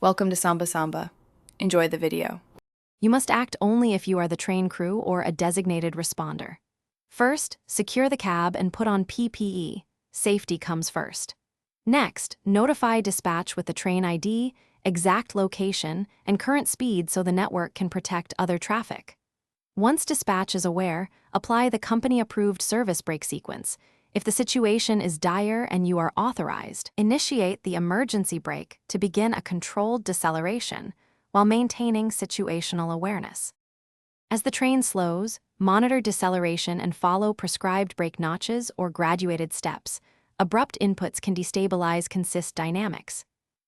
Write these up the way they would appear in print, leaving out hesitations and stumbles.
Welcome to Samba Samba. Enjoy the video. You must act only if you are the train crew or a designated responder. First, secure the cab and put on PPE. Safety comes first. Next, notify dispatch with the train ID, exact location, and current speed so the network can protect other traffic. Once dispatch is aware, apply the company-approved service brake sequence. If the situation is dire and you are authorized, initiate the emergency brake to begin a controlled deceleration while maintaining situational awareness. As the train slows, monitor deceleration and follow prescribed brake notches or graduated steps. Abrupt inputs can destabilize consist dynamics.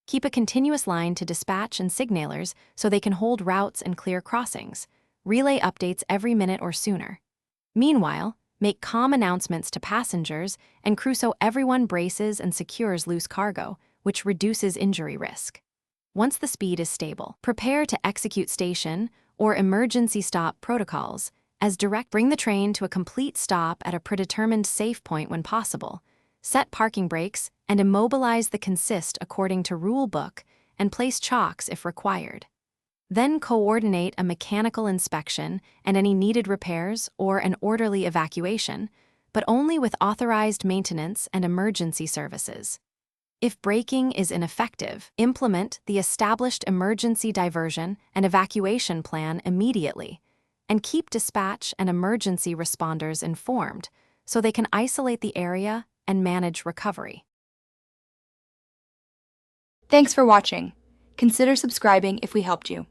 Keep a continuous line to dispatch and signalers so they can hold routes and clear crossings. Relay updates every minute or sooner. Meanwhile, make calm announcements to passengers and crew so everyone braces and secures loose cargo, which reduces injury risk. Once the speed is stable, prepare to execute station or emergency stop protocols as bring the train to a complete stop at a predetermined safe point when possible, set parking brakes and immobilize the consist according to rule book and place chocks if required. Then coordinate a mechanical inspection and any needed repairs or an orderly evacuation, but only with authorized maintenance and emergency services. If braking is ineffective, implement the established emergency diversion and evacuation plan immediately, and keep dispatch and emergency responders informed so they can isolate the area and manage recovery. Thanks for watching. Consider subscribing if we helped you.